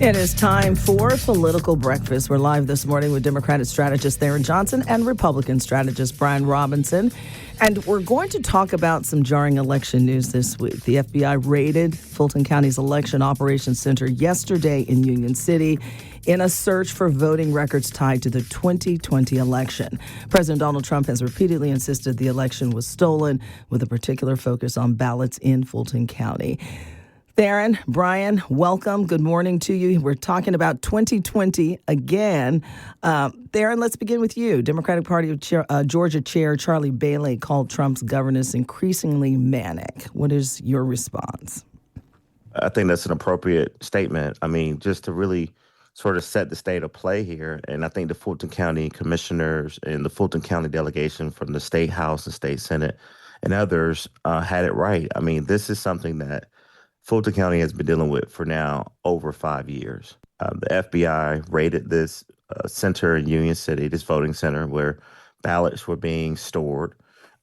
It is time for Political Breakfast. We're live this morning with Democratic strategist Tharon Johnson and Republican strategist Brian Robinson. And we're going to talk about some jarring election news this week. The FBI raided Fulton County's Election Operations Center yesterday in Union City in a search for voting records tied to the 2020 election. President Donald Trump has repeatedly insisted the election was stolen, with a particular focus on ballots in Fulton County. Tharon, Brian, welcome. Good morning to you. We're talking about 2020 again. Tharon, let's begin with you. Democratic Party of Georgia Chair Charlie Bailey called Trump's governance increasingly manic. What is your response? I think that's an appropriate statement. I mean, just to really sort of set the state of play here. And I think the Fulton County commissioners and the Fulton County delegation from the State House and State Senate and others had it right. I mean, this is something that Fulton County has been dealing with for now over 5 years. The FBI raided this center in Union City, this voting center where ballots were being stored.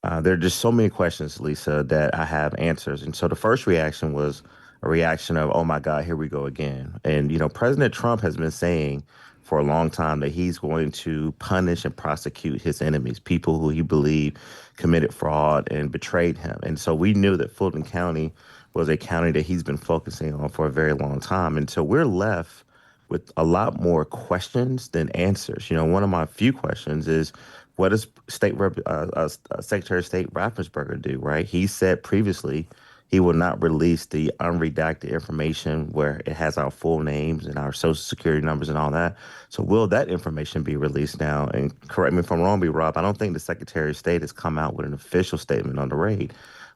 There are just so many questions, Lisa, that I have answers. And so the first reaction was a reaction of, oh my God, here we go again. And, you know, President Trump has been saying for a long time that he's going to punish and prosecute his enemies, people who he believed committed fraud and betrayed him. And so we knew that Fulton County was a county that he's been focusing on for a very long time. And so we're left with a lot more questions than answers. You know, one of my few questions is, what does Secretary of State Raffensperger do, right? He said previously he will not release the unredacted information where it has our full names and our social security numbers and all that. So will that information be released now? And correct me if I'm wrong, Rob, I don't think the Secretary of State has come out with an official statement on the raid.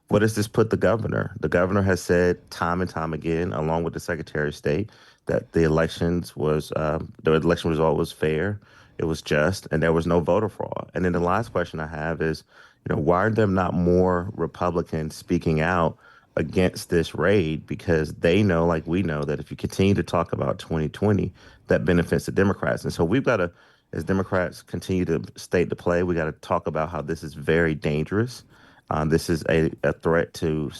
What does this put the governor? The governor has said time and time again, along with the Secretary of State, that the election result was fair, it was just, and there was no voter fraud. And then the last question I have is, you know, why are there not more Republicans speaking out against this raid? Because they know, like we know, that if you continue to talk about 2020, that benefits the Democrats. And so we've got to, as Democrats continue to state the play, we got to talk about how this is very dangerous. This is a threat to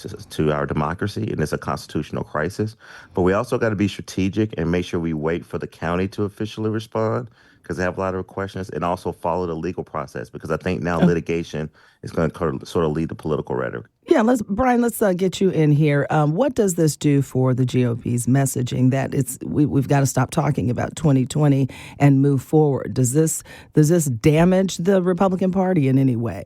our democracy, and it's a constitutional crisis. But we also got to be strategic and make sure we wait for the county to officially respond, because they have a lot of questions, and also follow the legal process, because I think now litigation is going to sort of lead to political rhetoric. Yeah, Brian, let's get you in here. What does this do for the GOP's messaging that we've got to stop talking about 2020 and move forward? Does this damage the Republican Party in any way?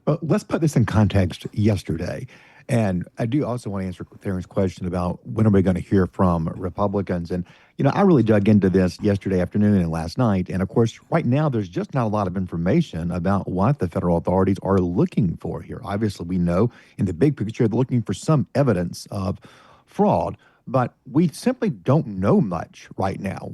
Well, let's put this in context yesterday. And I do also want to answer Tharon's question about when are we going to hear from Republicans. And, you know, I really dug into this yesterday afternoon and last night. And, of course, right now there's just not a lot of information about what the federal authorities are looking for here. Obviously, we know in the big picture they're looking for some evidence of fraud, but we simply don't know much right now.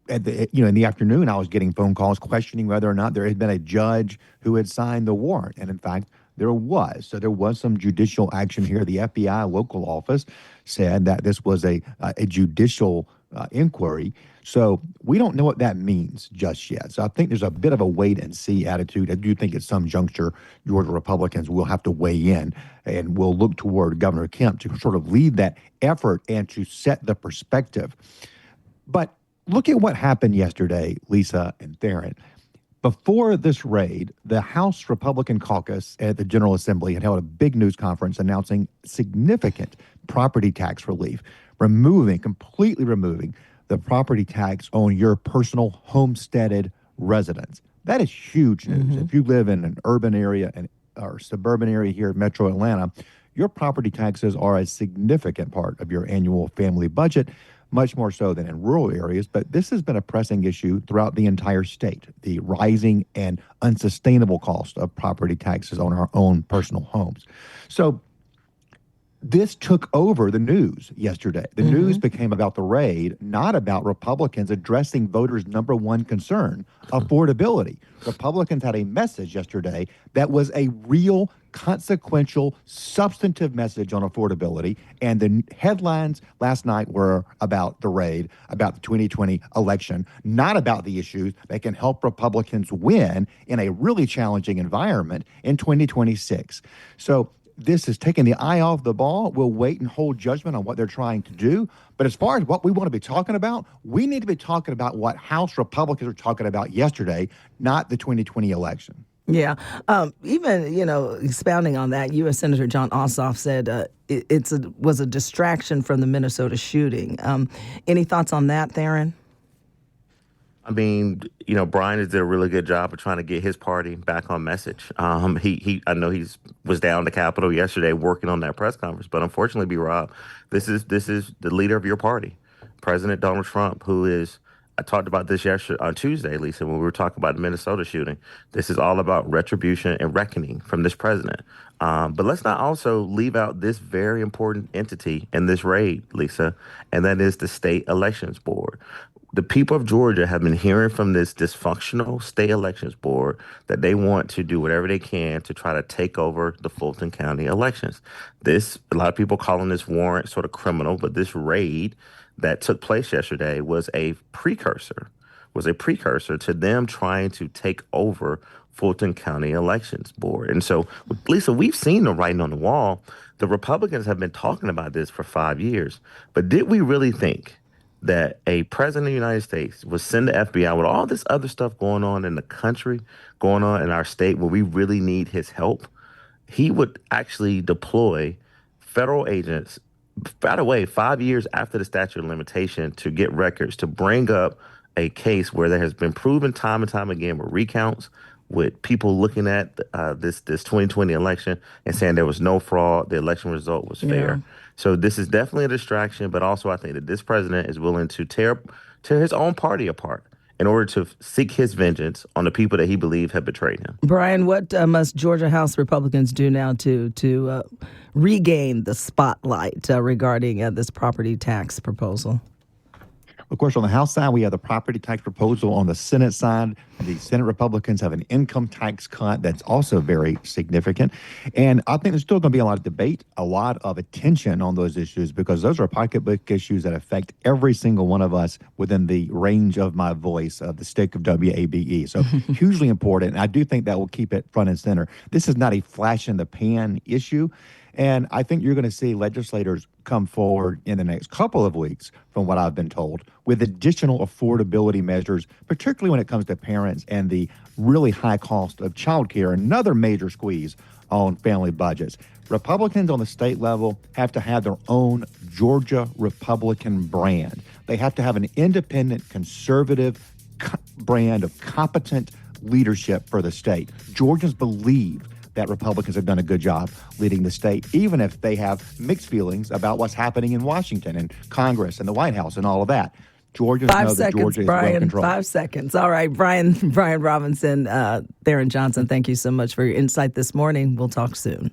In the afternoon, I was getting phone calls questioning whether or not there had been a judge who had signed the warrant. And in fact, there was. So there was some judicial action here. The FBI local office said that this was a judicial inquiry. So we don't know what that means just yet. So I think there's a bit of a wait and see attitude. I do think at some juncture, Georgia Republicans will have to weigh in, and we'll look toward Governor Kemp to sort of lead that effort and to set the perspective. But look at what happened yesterday, Lisa and Tharon. Before this raid, the House Republican caucus at the General Assembly had held a big news conference announcing significant property tax relief, completely removing the property tax on your personal homesteaded residence. That is huge news. Mm-hmm. If you live in an urban area or suburban area here in Metro Atlanta, your property taxes are a significant part of your annual family budget, much more so than in rural areas. But this has been a pressing issue throughout the entire state, the rising and unsustainable cost of property taxes on our own personal homes. So this took over the news yesterday. The news became about the raid, not about Republicans addressing voters' number one concern, affordability. Republicans had a message yesterday that was a real, consequential, substantive message on affordability. And the headlines last night were about the raid, about the 2020 election, not about the issues that can help Republicans win in a really challenging environment in 2026. So this is taking the eye off the ball. We'll wait and hold judgment on what they're trying to do. But as far as what we want to be talking about, we need to be talking about what House Republicans were talking about yesterday, not the 2020 election. Yeah. Even, expounding on that, U.S. Senator Jon Ossoff said it was a distraction from the Minnesota shooting. Any thoughts on that, Tharon? I mean, Brian has did a really good job of trying to get his party back on message. I know was down the Capitol yesterday working on that press conference, but unfortunately, B-Rob, this is the leader of your party, President Donald Trump, who is. I talked about this yesterday on Tuesday, Lisa, when we were talking about the Minnesota shooting. This is all about retribution and reckoning from this president. But let's not also leave out this very important entity in this raid, Lisa, and that is the State Elections Board. The people of Georgia have been hearing from this dysfunctional state elections board that they want to do whatever they can to try to take over the Fulton County elections. A lot of people calling this warrant sort of criminal, but this raid that took place yesterday was a precursor to them trying to take over Fulton County Elections Board. And so, Lisa, we've seen the writing on the wall. The Republicans have been talking about this for 5 years, but did we really think that a president of the United States would send the FBI with all this other stuff going on in the country, going on in our state where we really need his help? He would actually deploy federal agents, by the way, 5 years after the statute of limitation, to get records, to bring up a case where there has been proven time and time again with recounts, with people looking at this 2020 election and saying there was no fraud, the election result was fair. Yeah. So this is definitely a distraction, but also I think that this president is willing to tear his own party apart in order to seek his vengeance on the people that he believes have betrayed him. Brian, what must Georgia House Republicans do now to regain the spotlight regarding this property tax proposal? Of course, on the House side, we have the property tax proposal. On the Senate side, the Senate Republicans have an income tax cut that's also very significant. And I think there's still going to be a lot of debate, a lot of attention on those issues, because those are pocketbook issues that affect every single one of us within the range of my voice of the stick of WABE. So hugely important. And I do think that will keep it front and center. This is not a flash in the pan issue. And I think you're going to see legislators come forward in the next couple of weeks, from what I've been told, with additional affordability measures, particularly when it comes to parents and the really high cost of childcare, another major squeeze on family budgets. Republicans on the state level have to have their own Georgia Republican brand. They have to have an independent, conservative brand of competent leadership for the state. Georgians believe that Republicans have done a good job leading the state, even if they have mixed feelings about what's happening in Washington and Congress and the White House and all of that. Georgians know that Georgia is well controlled. 5 seconds. All right, Brian Robinson, Tharon Johnson, thank you so much for your insight this morning. We'll talk soon.